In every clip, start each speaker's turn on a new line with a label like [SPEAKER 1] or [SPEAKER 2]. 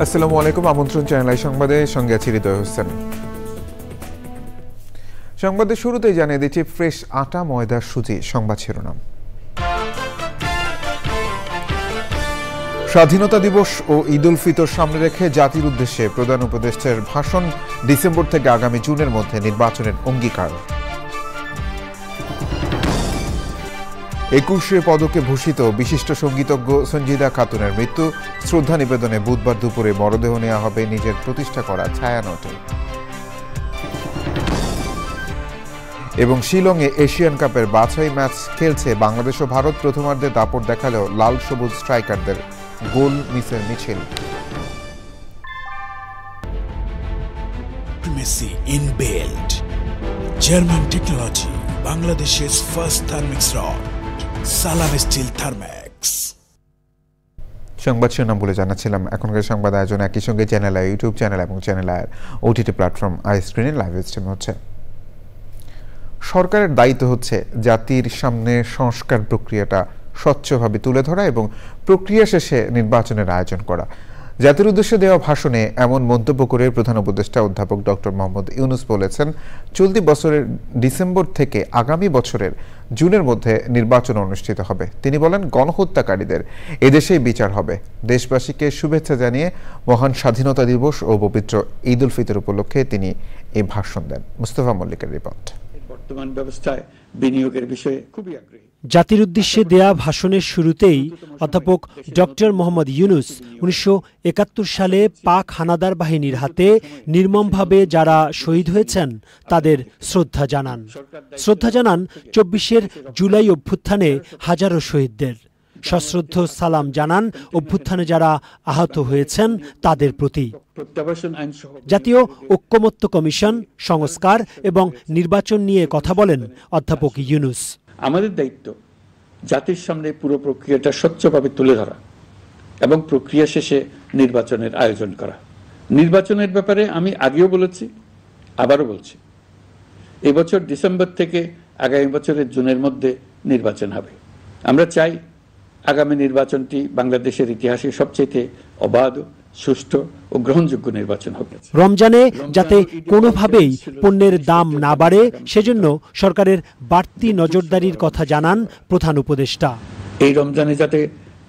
[SPEAKER 1] আসসালামু আলাইকুম। আমন্ত্রণ চ্যানেল আই সংবাদে, সঙ্গে আছি হৃদয় হোসেন। সংবাদের শুরুতেই জানিয়ে দিচ্ছি ফ্রেশ আটা, ময়দা, সুজি। সংবাদ শিরোনাম। স্বাধীনতা দিবস ও ঈদ উল ফিতর সামনে রেখে জাতির উদ্দেশ্যে প্রধান উপদেষ্টার ভাষণ। ডিসেম্বর থেকে আগামী জুনের মধ্যে নির্বাচনের অঙ্গীকার। 21 পদকে ভূষিত বিশিষ্ট সঙ্গীতজ্ঞ সঞ্জিদা খাতুনের মৃত্যু। শ্রদ্ধা নিবেদনে বুধবার দুপুরে মরদেহ নেওয়া হবে নিজের প্রতিষ্ঠা করা ছায়ানটে। এবং শিলংয়ে এশিয়ান কাপের বাছাই ম্যাচ খেলছে বাংলাদেশ ও ভারত। প্রথমার্ধে দাপট দেখালেও লাল সবুজ স্ট্রাইকারদের গোল মিসের মিছিল।
[SPEAKER 2] ইনবিল্ট জার্মান টেকনোলজি, বাংলাদেশের ফার্স্ট থার্মিক্স রড, সালাম স্টিল থার্মেক্স।
[SPEAKER 1] সংবাদ শিরোনাম বলে জানাচ্ছিলাম। এখনকার সংবাদ আয়োজন একই সঙ্গে চ্যানেল আই ইউটিউব চ্যানেল এবং channel I OTT platform I স্ক্রিনে লাইভ স্ট্রিম হচ্ছে। সরকারের দায়িত্ব হচ্ছে জাতির সামনে সংস্কার প্রক্রিয়াটা স্বচ্ছভাবে তুলে ধরা এবং প্রক্রিয়া শেষে নির্বাচনের আয়োজন করা। জাতির উদ্দেশ্যে দেওয়া ভাষণে এমন মন্তব্য করে প্রধান উপদেষ্টা অধ্যাপক ডক্টর মোহাম্মদ ইউনূস বলেছেন, চলতি বছরের ডিসেম্বর থেকে আগামী বছরের জুনের মধ্যে নির্বাচন অনুষ্ঠিত হবে। তিনি বলেন, গণহত্যাকারীদের এদেশেই বিচার হবে। দেশবাসীকে শুভেচ্ছা জানিয়ে মহান স্বাধীনতা দিবস ও পবিত্র ঈদ উল ফিতর উপলক্ষে তিনি এই ভাষণ দেন। মুস্তফা মল্লিকের রিপোর্ট।
[SPEAKER 3] বর্তমান ব্যবস্থায় বিনিয়োগের বিষয়ে খুবই আগ্রহী।
[SPEAKER 4] জাতির উদ্দেশ্যে দেয়া ভাষণের শুরুতেই অধ্যাপক ডক্টর মোহাম্মদ ইউনূস 1971 সালে পাক হানাদার বাহিনীর হাতে নির্মমভাবে যারা শহীদ হয়েছেন তাদের শ্রদ্ধা জানান। 24 জুলাই অভ্যুত্থানে হাজারো শহীদদের সশ্রদ্ধ সালাম জানান। অভ্যুত্থানে যারা আহত হয়েছেন তাদের প্রতি। জাতীয় ঐক্যমত্য কমিশন, সংস্কার এবং নির্বাচন নিয়ে কথা বলেন অধ্যাপক ইউনূস।
[SPEAKER 3] আমাদের দায়িত্ব জাতির সামনে পুরো প্রক্রিয়াটা স্বচ্ছভাবে তুলে ধরা এবং প্রক্রিয়া শেষে নির্বাচনের আয়োজন করা। নির্বাচনের ব্যাপারে আমি আগেও বলেছি, আবারও বলছি, এবছর ডিসেম্বর থেকে আগামী বছরের জুনের মধ্যে নির্বাচন হবে। আমরা চাই আগামী নির্বাচনটি বাংলাদেশের ইতিহাসে সবচেয়ে অবাধ, সুষ্ঠু ও গ্রহণযোগ্য নির্বাচন হবে।
[SPEAKER 4] রমজানে যাতে কোনোভাবেই পণ্যের দাম না বাড়ে সেজন্য সরকারের বাড়তি নজরদারির কথা জানান প্রধান উপদেষ্টা।
[SPEAKER 3] এই রমজানে যাতে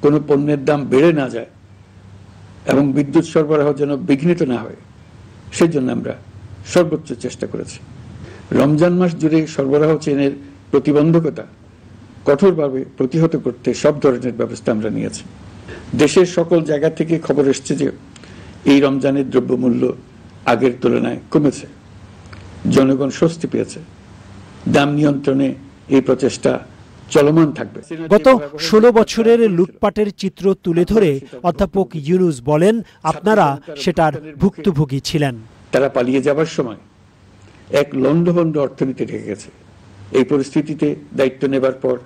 [SPEAKER 3] কোনো পণ্যের দাম বেড়ে না যায় এবং বিদ্যুৎ সরবরাহ যেন বিঘ্নিত না হয়, সেজন্য আমরা সর্বোচ্চ চেষ্টা করেছি। রমজান মাস জুড়ে সরবরাহ চেনের প্রতিবন্ধকতা কঠোরভাবে প্রতিহত করতে সব ধরনের ব্যবস্থা আমরা নিয়েছি। দেশের সকল জায়গা থেকে খবর এসছে যে এই রমজানের দ্রব্যমূল্য আগের তুলনায় কমেছে, জনগণ স্বস্তি পেয়েছে। দাম নিয়ন্ত্রণে এই প্রচেষ্টা চলমান থাকবে।
[SPEAKER 4] গত 16 বছরের লুটপাটের চিত্র তুলে ধরে অধ্যাপক ইউনূস বলেন, আপনারা সেটার ভুক্তভোগী ছিলেন।
[SPEAKER 3] তারা পালিয়ে যাবার সময় এক লন্ডভন্ড অর্থনীতি ঢেকে গেছে। এই পরিস্থিতিতে দায়িত্ব নেবার পর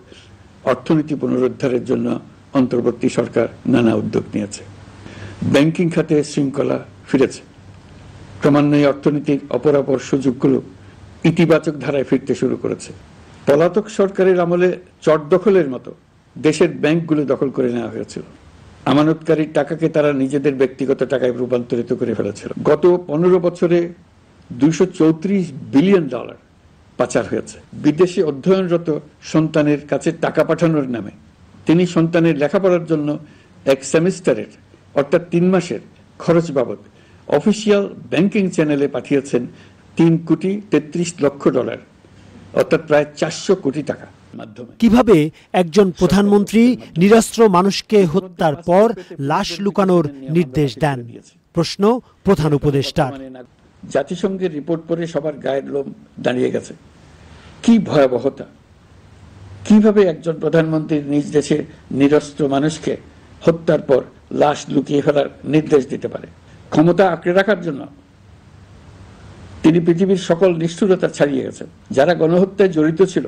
[SPEAKER 3] অর্থনীতি পুনরুদ্ধারের জন্য অন্তর্বর্তী সরকার নানা উদ্যোগ নিয়েছে। ব্যাংকিং খাতে শৃঙ্খলা ফিরেছে। ক্রমান্বয়ে অর্থনীতির অপরাপর সুযোগগুলো ইতিবাচক ধারায় ফিরতে শুরু করেছে। পলাতক সরকারের আমলে চট দখলের মতো দেশের ব্যাংকগুলো দখল করে নেওয়া হয়েছিল। আমানতকারীর টাকাকে তারা নিজেদের ব্যক্তিগত টাকায় রূপান্তরিত করে ফেলেছিল। গত 15 বছরে $234 বিলিয়ন পাচার হয়েছে। বিদেশে অধ্যয়নরত সন্তানের কাছে টাকা পাঠানোর নামে তিনি সন্তানের লেখাপড়ার জন্য এক সেমিস্টারের অর্থাৎ 3 মাসের খরচ বাবদ অফিসিয়াল ব্যাংকিং চ্যানেলে পাঠিয়েছেন $3,33,00,000, অর্থাৎ প্রায় 400 কোটি টাকা মাধ্যমে।
[SPEAKER 4] কিভাবে একজন প্রধানমন্ত্রী নিরস্ত্র মানুষকে হত্যার পর লাশ লুকানোর নির্দেশ দেন? প্রশ্ন প্রধান উপদেষ্টার।
[SPEAKER 3] জাতিসংঘের রিপোর্ট পড়ে সবার গায়ের লোম দাঁড়িয়ে গেছে। কি ভয়াবহতা! কিভাবে একজন প্রধানমন্ত্রী নিজ দেশে নিরস্ত্র মানুষকে হত্যার পর লাশ লুকিয়ে ফেলার নির্দেশ দিতে পারে? ক্ষমতা আঁকড়ে রাখার জন্য তিনি পৃথিবীর সকল নিষ্ঠুরতা ছাড়িয়ে গেছেন। যারা গণহত্যায় জড়িত ছিল,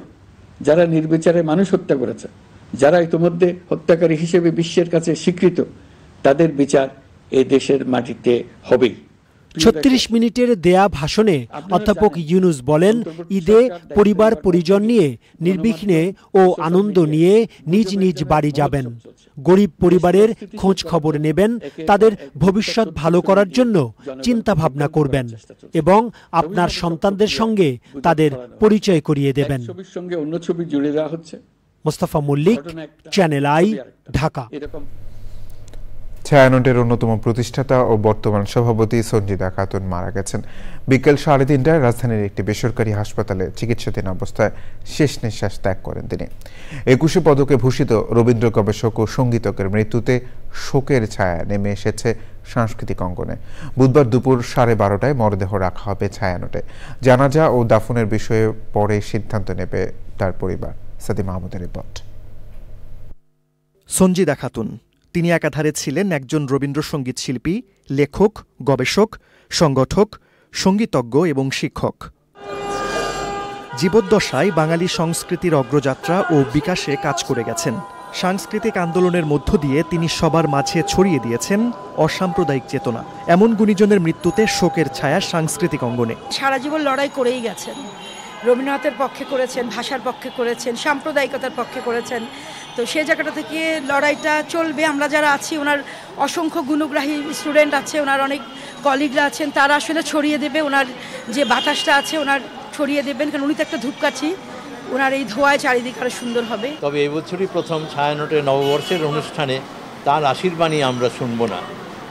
[SPEAKER 3] যারা নির্বিচারে মানুষ হত্যা করেছে, যারা ইতিমধ্যে হত্যাকারী হিসেবে বিশ্বের কাছে স্বীকৃত, তাদের বিচার এ দেশের মাটিতে হবেই।
[SPEAKER 4] 36 মিনিটের দেয়া ভাষণে অধ্যাপক ইউনূস বলেন, ঈদে পরিবার পরিজন নিয়ে নির্বিঘ্নে ও আনন্দ নিয়ে নিজ নিজ বাড়ি যাবেন। গরিব পরিবারের খোঁজ খবর নেবেন, তাদের ভবিষ্যৎ ভালো করার জন্য চিন্তা ভাবনা করবেন এবং আপনার সন্তানদের সঙ্গে তাদের পরিচয় করিয়ে দেবেন।
[SPEAKER 3] ছবির সঙ্গে অন্য ছবি জুড়ে দেওয়া হচ্ছে।
[SPEAKER 4] Mostafa Mallik, channel I, Dhaka.
[SPEAKER 1] ছায়ানটের অন্যতম প্রতিষ্ঠাতা ও বর্তমান সভাপতি সঞ্জিদা খাতুন মারা গেছেন। বিকেল 3:30টায় রাজধানীর একটি বেসরকারি হাসপাতালে চিকিৎসাধীন অবস্থায় শেষ নিঃশ্বাস ত্যাগ করেন তিনি। 21 পদকে ভূষিত রবীন্দ্র গবেষক ও সঙ্গীতকের মৃত্যুতে শোকের ছায়া নেমে এসেছে সাংস্কৃতিক অঙ্গনে। বুধবার দুপুর 12:30টায় মরদেহ রাখা হবে ছায়ানটে। জানাজা ও দাফনের বিষয়ে পরে সিদ্ধান্ত নেবে তার পরিবার। সাদি মাহমুদের রিপোর্ট।
[SPEAKER 5] সঞ্জিদা খাতুন, তিনি একাধারে ছিলেন একজন রবীন্দ্রসঙ্গীত শিল্পী, লেখক, গবেষক, সংগঠক, সঙ্গীতজ্ঞ এবং শিক্ষক। জীবদ্দশায় বাঙালি সংস্কৃতির অগ্রযাত্রা ও বিকাশে কাজ করে গেছেন। সাংস্কৃতিক আন্দোলনের মধ্য দিয়ে তিনি সবার মাঝে ছড়িয়ে দিয়েছেন অসাম্প্রদায়িক চেতনা। এমন গুণীজনের মৃত্যুতে শোকের ছায়া সাংস্কৃতিক অঙ্গনে।
[SPEAKER 6] সারা জীবন লড়াই করেই গেছেন, রবীন্দ্রনাথের পক্ষে করেছেন, ভাষার পক্ষে করেছেন, সাম্প্রদায়িকতার পক্ষে করেছেন। তো সেই জায়গাটা থেকে লড়াইটা চলবে। আমরা যারা আছি, ওনার অসংখ্য গুণগ্রাহী স্টুডেন্ট আছে, ওনার অনেক কলিগরা আছেন, তারা আসলে ছড়িয়ে দেবে ওনার যে বাতাসটা আছে, ওনার ছড়িয়ে দেবেন। কারণ উনি তো একটা ধূপকাঠি, ওনার এই ধোঁয়ায় চারিদিক আরো সুন্দর হবে।
[SPEAKER 7] তবে এই বছরই প্রথম ছায়ানটের নববর্ষের অনুষ্ঠানে তার আশীর্বাণী আমরা শুনব না,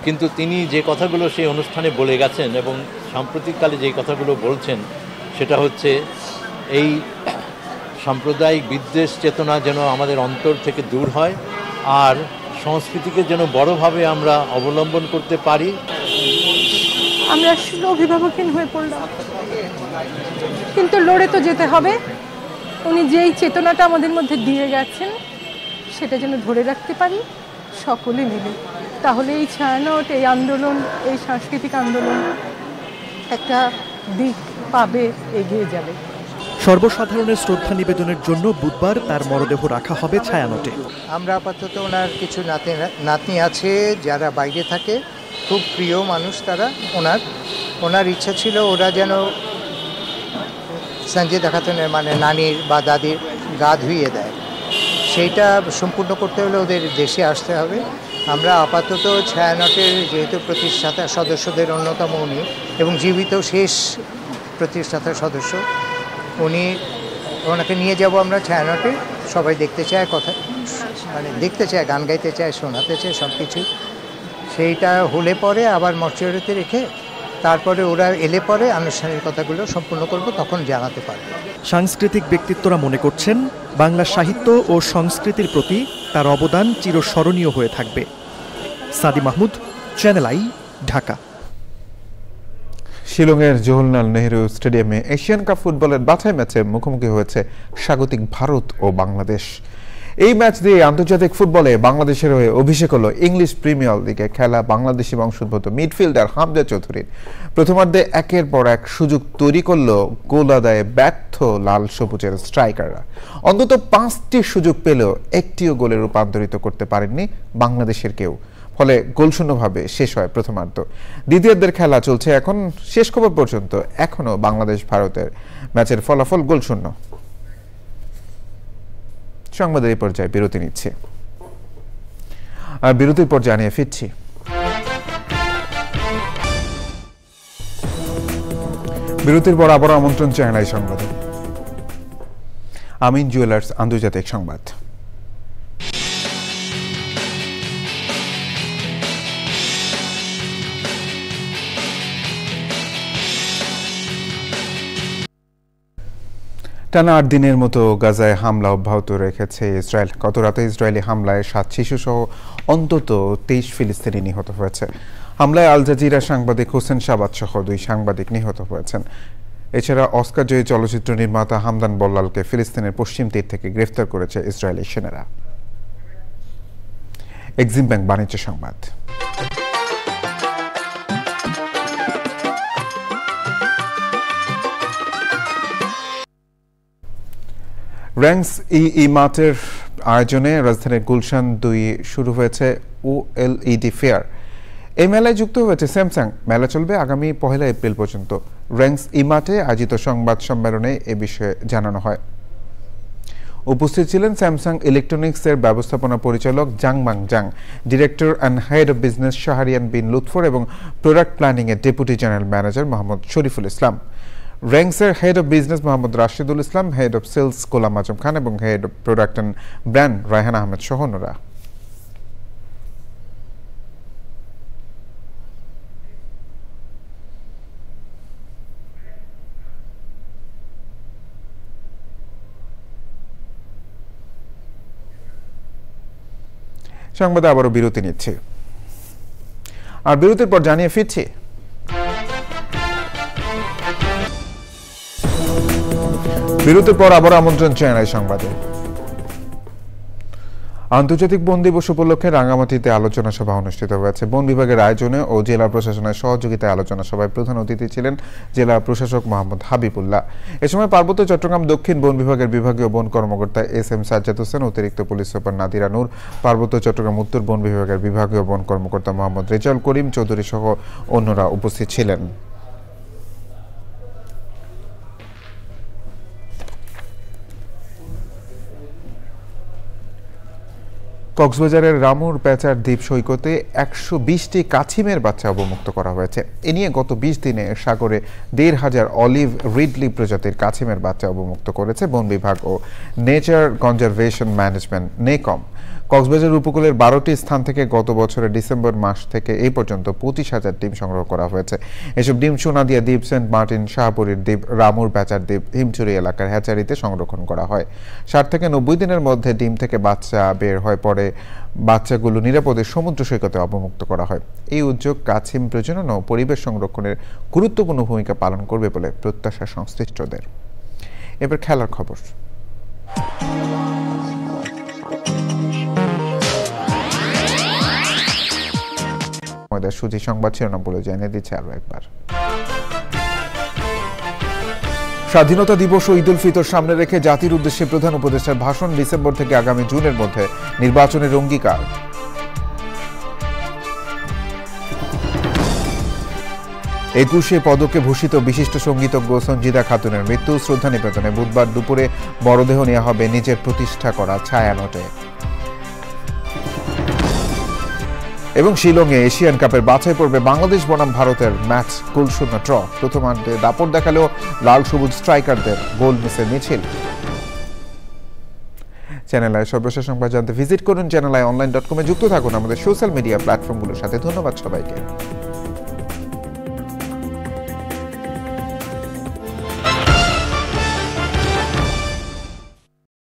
[SPEAKER 7] কিন্তু তিনি যে কথাগুলো সেই অনুষ্ঠানে বলে গেছেন এবং সাম্প্রতিককালে যে কথাগুলো বলছেন, সেটা হচ্ছে এই সাম্প্রদায়িক বিদ্বেষ চেতনা যেন আমাদের অন্তর থেকে দূর হয় আর সংস্কৃতিকে যেন বড়ভাবে আমরা অবলম্বন করতে পারি।
[SPEAKER 8] আমরা আসলে অভিভাবকহীন হয়ে পড়লাম, কিন্তু লড়ে তো যেতে হবে। উনি যেই চেতনাটা আমাদের মধ্যে দিয়ে গেছেন, সেটা যেন ধরে রাখতে পারি সকলে মিলে। তাহলে এই ছায়ানট, এই আন্দোলন, এই সাংস্কৃতিক আন্দোলন একটা দিক পাবে, এগিয়ে যাবে।
[SPEAKER 5] সর্বসাধারণের শ্রদ্ধা নিবেদনের জন্য বুধবার তার মরদেহ রাখা হবে ছায়ানটে।
[SPEAKER 9] আমরা আপাতত ওনার কিছু নাতনি আছে যারা বাইরে থাকে, খুব প্রিয় মানুষ তারা। ওনার ইচ্ছা ছিল ওরা যেন সঞ্জিদা খাতুনের মানে নানির বা দাদির গা ধুইয়ে দেয়। সেইটা সম্পূর্ণ করতে হলে ওদের দেশে আসতে হবে। আমরা আপাতত ছায়ানটের যেহেতু প্রতিষ্ঠাতা সদস্যদের অন্যতম উনি এবং জীবিত শেষ প্রতিষ্ঠাতা সদস্য, ওনাকে নিয়ে যাব আমরা ছায়ানটে। সবাই দেখতে চায়, কথা মানে দেখতে চায়, গান গাইতে চায়, শোনাতে চায়, সব কিছু। সেইটা হলে পরে আবার মর্চুয়ারিতে রেখে তারপরে ওরা এলে পরে আনুষ্ঠানিক কথাগুলো সম্পূর্ণ করব, তখন জানাতে পারব।
[SPEAKER 5] সাংস্কৃতিক ব্যক্তিত্বরা মনে করছেন বাংলা সাহিত্য ও সংস্কৃতির প্রতি তার অবদান চিরস্মরণীয় হয়ে থাকবে। সাদি মাহমুদ, চ্যানেল আই, ঢাকা।
[SPEAKER 1] শিলংয়ের জওহরলাল নেহরু স্টেডিয়ামে এশিয়ান কাপ ফুটবলের বাছাই ম্যাচে মুখোমুখি হয়েছে স্বাগতিক ভারত ও বাংলাদেশ। এই ম্যাচ দিয়ে আন্তর্জাতিক ফুটবলে বাংলাদেশের হয়ে অভিষেক হলো ইংলিশ প্রিমিয়ার লিগে খেলা বাংলাদেশি বংশোদ্ভূত মিডফিল্ডার হামজা চৌধুরীর। প্রথমার্ধে একের পর এক সুযোগ তৈরি করল গোল আদায়ে ব্যর্থ লাল সবুজের স্ট্রাইকাররা। অন্তত 5টি সুযোগ পেলেও একটিও গোলে রূপান্তরিত করতে পারেননি বাংলাদেশের কেউ। ফলে গোলশূন্যভাবে শেষ হয় প্রথমার্ধ। দ্বিতীয়ার্ধের খেলা চলছে এখন। শেষ খবর পর্যন্ত এখনও বাংলাদেশ ভারতের ম্যাচের ফলাফল গোলশূন্য। সংবাদের এই পর্যায়ে বিরতি নিচ্ছে, আর বিরতির পর জানিয়ে ফিরছি। বিরতির পর আবারও আমন্ত্রণ চ্যানেল সংবাদে। আমিন জুয়েলার্স আন্তর্জাতিক সংবাদ। টানা 8 দিনের মতো গাজায় হামলা অব্যাহত রেখেছে ইসরায়েল। গত রাতে ইসরায়েলি হামলায় 7 শিশু সহ অন্তত 23 ফিলিস্তিনি নিহত হয়েছে। হামলায় আল জাজিরা সাংবাদিক হোসেন শাবাত সহ 2 সাংবাদিক নিহত হয়েছেন। এছাড়া অস্কার জয়ী চলচ্চিত্র নির্মাতা হামদান বল্লালকে ফিলিস্তিনের পশ্চিম তীর থেকে গ্রেফতার করেছে ইসরায়েলি সেনারা। এক্সিম ব্যাংক বাণিজ্য সংবাদ। র্যাঙ্কস ই মার্টের আয়োজনে রাজধানীর গুলশান 2 শুরু হয়েছে ওএলইডি ফেয়ার। এই মেলায় যুক্ত হয়েছে স্যামসাং। মেলা চলবে আগামী 1 এপ্রিল পর্যন্ত। র্যাংস ইমার্টে আয়োজিত সংবাদ সম্মেলনে এ বিষয়ে জানানো হয়। উপস্থিত ছিলেন স্যামসাং ইলেকট্রনিক্সের ব্যবস্থাপনা পরিচালক জাংমাং Jang, director and head of business Shahriyan Bin Lutfor এবং প্রোডাক্ট প্ল্যানিং এর deputy general manager Mohammad Shariful Islam. র্যাংসের head of business Mohammad Rashidul Islam, head of sales Golam Azam Khan এবং head of product and brand Raihan Ahmed সহ অন্যরা। সংবাদে আবারও বিরতি নিচ্ছে, আর বিরতির পর জানিয়ে ফিরছি বিরতির পর আবার আমন্ত্রণ চ্যানেল সংবাদে। আন্তর্জাতিক বন দিবস উপলক্ষে রাঙ্গামাটিতে আলোচনা সভা অনুষ্ঠিত হয়েছে। বন বিভাগের আয়োজনে ও জেলা প্রশাসনের সহযোগিতায় আলোচনা সভায় প্রধান অতিথি ছিলেন জেলা প্রশাসক মোহাম্মদ হাবিবুল্লাহ। এ সময় পার্বত্য চট্টগ্রাম দক্ষিণ বন বিভাগের বিভাগীয় বন কর্মকর্তা এস.এম. সাজ্জাদ হোসেন, অতিরিক্ত পুলিশ সুপার নাদিরা নূর, পার্বত্য চট্টগ্রাম উত্তর বন বিভাগের বিভাগীয় বন কর্মকর্তা মোহাম্মদ রেজাউল করিম চৌধুরী সহ অন্যরা উপস্থিত ছিলেন। কক্সবাজারের রামুর প্যাচার দ্বীপ সৈকতে 120টি কাছিমের বাচ্চা অবমুক্ত করা হয়েছে। এ নিয়ে গত 20 দিনে সাগরে 1,500 অলিভ রিডলি প্রজাতির কাছিমের বাচ্চা অবমুক্ত করেছে বন বিভাগ ও নেচার কনজারভেশন ম্যানেজমেন্ট নেকম। কক্সবাজার উপকূলের 12টি স্থান থেকে গত বছরের ডিসেম্বর মাস থেকে এই পর্যন্ত 25,000 ডিম সংগ্রহ করা হয়েছে। এসব ডিম সোনাদিয়া দ্বীপ, সেন্ট মার্টিন, শাহপুরীর দ্বীপ, রামুর প্যাচার দ্বীপ, হিমচুরি এলাকার হ্যাচারিতে সংরক্ষণ করা হয়। 60 থেকে 90 দিনের মধ্যে ডিম থেকে বাচ্চা বের হয়, পরে বাচ্চাগুলো নিরাপদে সমুদ্র সৈকতে অবমুক্ত করা হয়। এই উদ্যোগ কাছিম প্রজনন ও পরিবেশ সংরক্ষণের গুরুত্বপূর্ণ ভূমিকা পালন করবে বলে প্রত্যাশা সংশ্লিষ্টদের। এবার খেলার খবর। সুজি সংবাদ শিরোনাম বলে জানিয়ে দিচ্ছে আরো একবার। স্বাধীনতা দিবস ও ঈদ উল ফিতর সামনে রেখে জাতির উদ্দেশ্যে প্রধান উপদেষ্টার ভাষণ। ডিসেম্বর থেকে আগামী জুনের মধ্যে নির্বাচনের অঙ্গীকার। 21 পদকে ভূষিত বিশিষ্ট সঙ্গীতজ্ঞ সঞ্জিদা খাতুনের মৃত্যু। শ্রদ্ধা নিবেদনে বুধবার দুপুরে মরদেহ নেওয়া হবে নিজের প্রতিষ্ঠা করা ছায়ানটে। এবং শিলংয়ে এশিয়ান কাপের বাছাই পর্বে বাংলাদেশ বনাম ভারতের ম্যাচ গোলশূন্য ড্র। প্রথমার্ধে দাপট দেখালেও লাল সবুজ স্ট্রাইকারদের গোল মিসের মিছিল। চ্যানেল আই সর্বশেষ সংবাদ জানতে ভিজিট করুন চ্যানেল আই অনলাইন.com-এ। যুক্ত থাকুন আমাদের সোশ্যাল মিডিয়া প্ল্যাটফর্মগুলোর সাথে। ধন্যবাদ সবাইকে।